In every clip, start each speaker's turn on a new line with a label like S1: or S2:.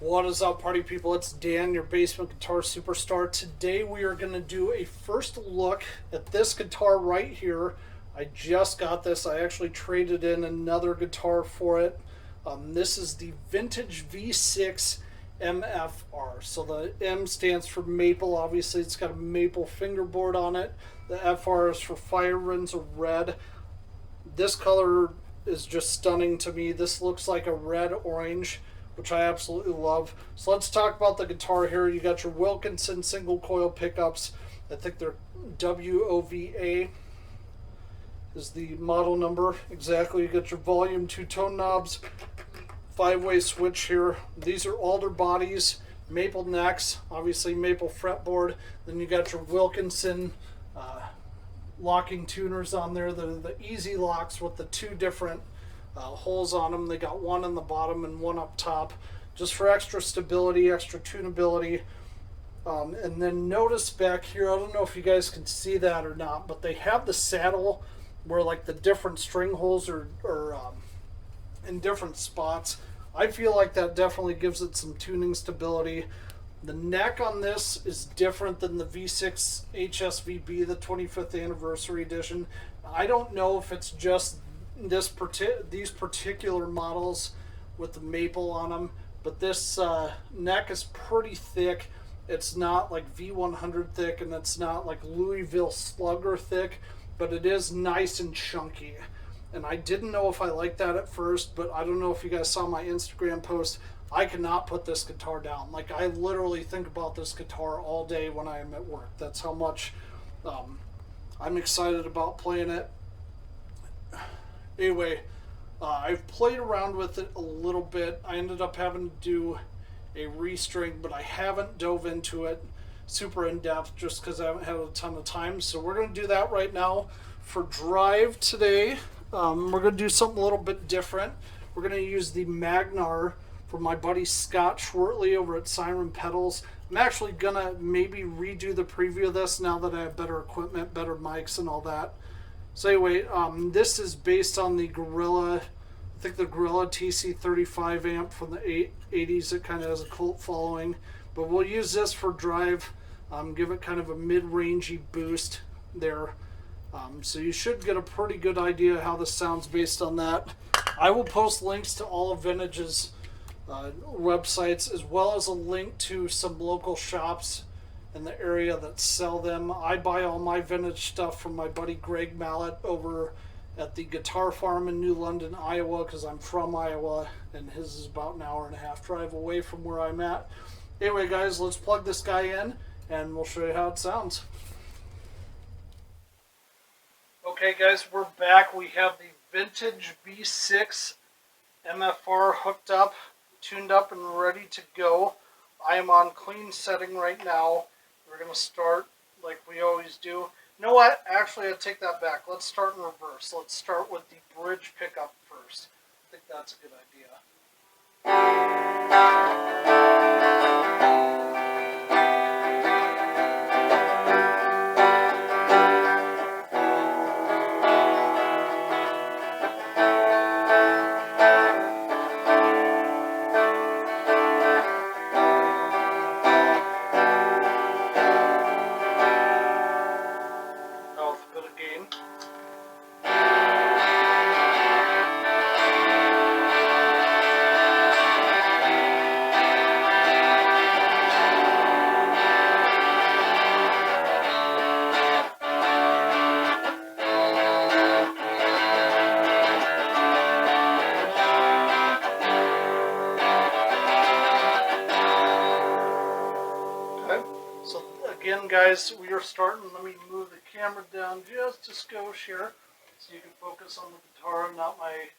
S1: What is up, party people? It's Dan, your basement guitar superstar. Today we are going to do a first look at this guitar right here. I just got this. I actually traded in another guitar for it. This is the vintage V6MFR. So the M stands for maple. Obviously, it's got a maple fingerboard on it. The FR is for fire winds of red. This color is just stunning to me. This looks like a red-orange, which I absolutely love. So let's talk about the guitar here. You got your Wilkinson single coil pickups. I think they're WOVA is the model number. Exactly. You got your volume, two tone knobs, 5-way switch here. These are alder bodies, maple necks, obviously maple fretboard. Then you got your Wilkinson locking tuners on there. The easy locks with the two different holes on them. They got one on the bottom and one up top, just for extra stability, extra tunability. And then notice back here, I don't know if you guys can see that or not, but they have the saddle where like the different string holes are in different spots. I feel like that definitely gives it some tuning stability. The neck on this is different than the V6 HSVB, the 25th anniversary edition. I don't know if it's just these particular models with the maple on them, but this neck is pretty thick. It's not like V100 thick, and it's not like Louisville Slugger thick, but it is nice and chunky. And I didn't know if I liked that at first, but I don't know if you guys saw my Instagram post. I cannot put this guitar down. Like, I literally think about this guitar all day when I am at work. That's how much I'm excited about playing it. Anyway, I've played around with it a little bit. I ended up having to do a restring, but I haven't dove into it super in depth just because I haven't had a ton of time. So we're going to do that right now. For drive today, we're going to do something a little bit different. We're going to use the Magnar from my buddy Scott Schwartley over at Siren Pedals. I'm actually going to maybe redo the preview of this now that I have better equipment, better mics and all that. So anyway, this is based on the Gorilla, I think the Gorilla TC35 amp from the 80s. It kind of has a cult following. But we'll use this for drive, give it kind of a mid-rangey boost there. So you should get a pretty good idea how this sounds based on that. I will post links to all of Vintage's websites, as well as a link to some local shops in the area that sell them. I buy all my vintage stuff from my buddy Greg Mallet over at the Guitar Farm in New London, Iowa, because I'm from Iowa, and his is about an hour and a half drive away from where I'm at. Anyway, guys, let's plug this guy in, and we'll show you how it sounds. Okay, guys, we're back. We have the vintage V6 MFR hooked up, tuned up, and ready to go. I am on clean setting right now. We're going to start like we always do. You know what? Actually, I take that back. Let's start in reverse. Let's start with the bridge pickup first. I think that's a good idea. Again, guys, we are starting. Let me move the camera down just a skosh here so you can focus on the guitar, not my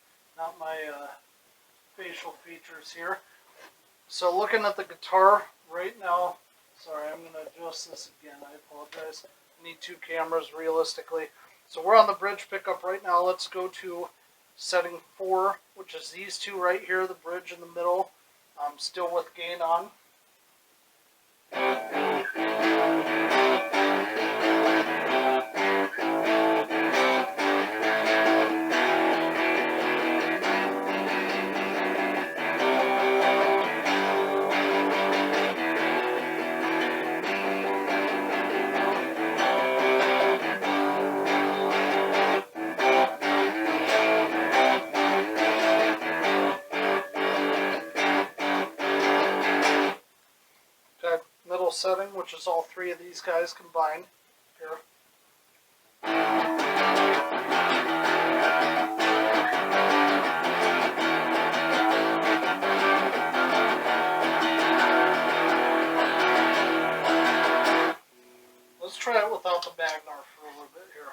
S1: facial features here. So looking at the guitar right now, sorry, I'm going to adjust this again. I apologize. I need two cameras realistically. So we're on the bridge pickup right now. Let's go to setting 4, which is these two right here, the bridge in the middle. Still with gain on. setting, which is all three of these guys combined. Here. Let's try it without the Magnar for a little bit here.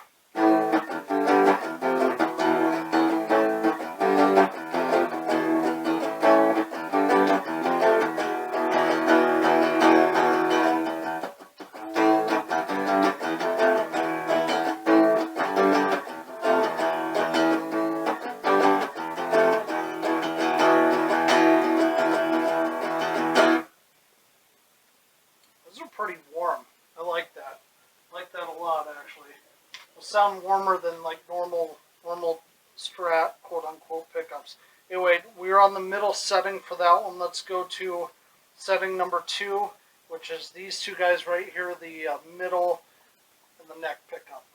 S1: Those are pretty warm. I like that. I like that a lot, actually. It'll sound warmer than like normal Strat, quote unquote, pickups. Anyway, we're on the middle setting for that one. Let's go to setting number 2, which is these two guys right here, the middle and the neck pickup.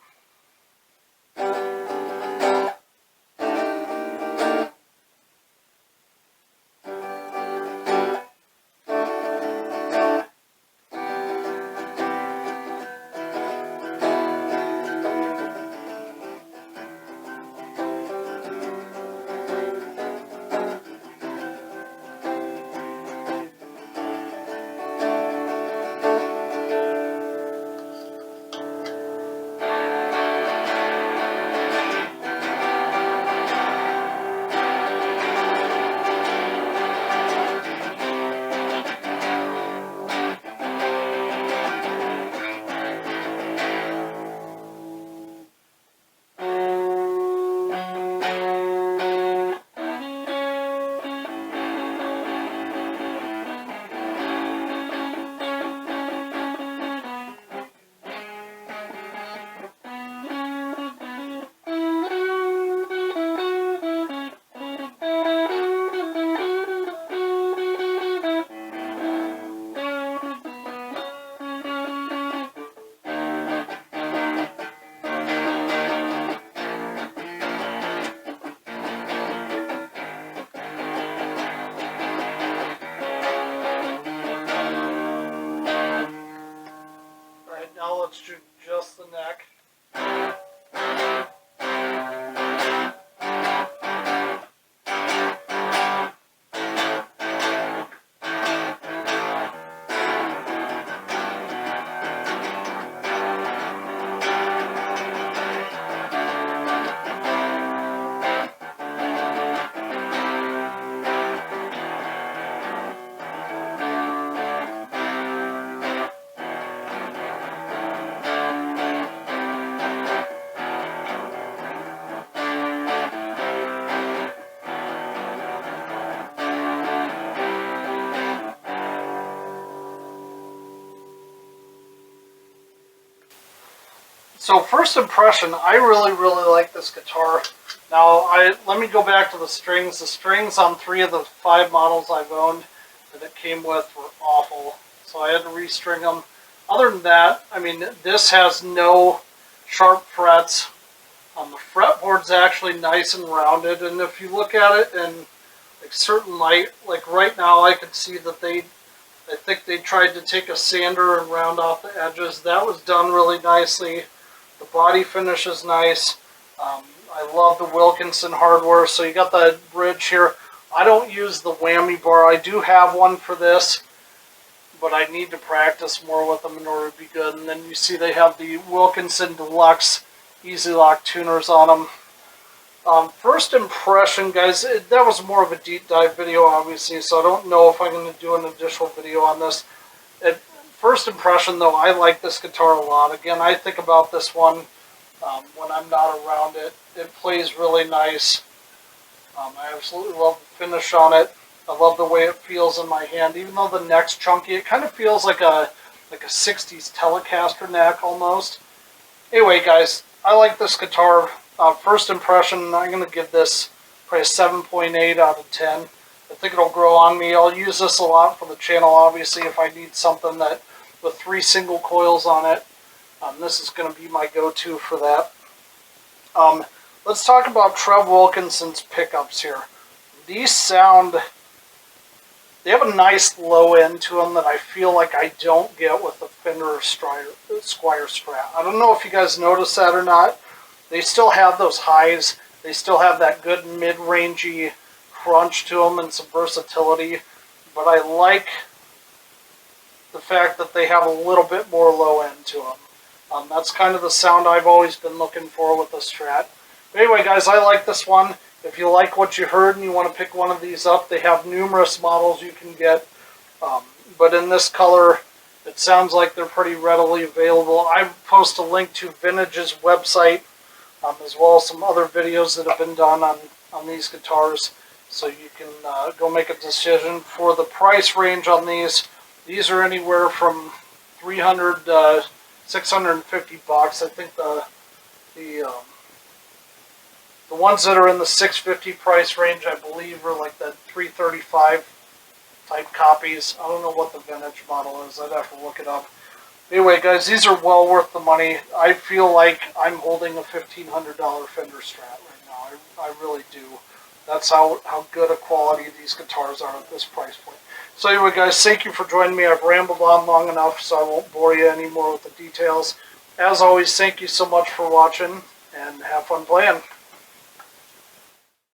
S1: Now let's do just the neck. So first impression, I really like this guitar. Now, let me go back to the strings. The strings on 3 of the 5 models I've owned that it came with were awful. So I had to restring them. Other than that, I mean, this has no sharp frets. The fretboard's actually nice and rounded. And if you look at it in like certain light, like right now, I could see that I think they tried to take a sander and round off the edges. That was done really nicely. The body finish is nice. I love the Wilkinson hardware. So you got the bridge here. I don't use the whammy bar. I do have one for this, but I need to practice more with them in order to be good. And then you see they have the Wilkinson Deluxe Easy Lock tuners on them. First impression, guys, that was more of a deep dive video, obviously, so I don't know if I'm going to do an additional video on this. First impression, though, I like this guitar a lot. Again, I think about this one when I'm not around it. It plays really nice. I absolutely love the finish on it. I love the way it feels in my hand. Even though the neck's chunky, it kind of feels like a 60s Telecaster neck almost. Anyway, guys, I like this guitar. First impression, I'm going to give this probably a 7.8 out of 10. I think it'll grow on me. I'll use this a lot for the channel, obviously, if I need something that with 3 single coils on it. This is going to be my go-to for that. Let's talk about Trev Wilkinson's pickups here. These sound They have a nice low end to them that I feel like I don't get with the Fender Squire Strat. I don't know if you guys noticed that or not. They still have those highs. They still have that good mid-rangey crunch to them and some versatility. But I like the fact that they have a little bit more low end to them. That's kind of the sound I've always been looking for with the Strat. But anyway, guys, I like this one. If you like what you heard and you want to pick one of these up, they have numerous models you can get. But in this color, it sounds like they're pretty readily available. I post a link to Vintage's website, as well as some other videos that have been done on these guitars. So you can go make a decision. For the price range on these are anywhere from $300 to $650. I think the ones that are in the $650 price range, I believe, are like the $335 type copies. I don't know what the vintage model is. I'd have to look it up. Anyway, guys, these are well worth the money. I feel like I'm holding a $1,500 Fender Strat right now. I really do. That's how good a quality these guitars are at this price point. So anyway, guys, thank you for joining me. I've rambled on long enough, so I won't bore you anymore with the details. As always, thank you so much for watching, and have fun playing.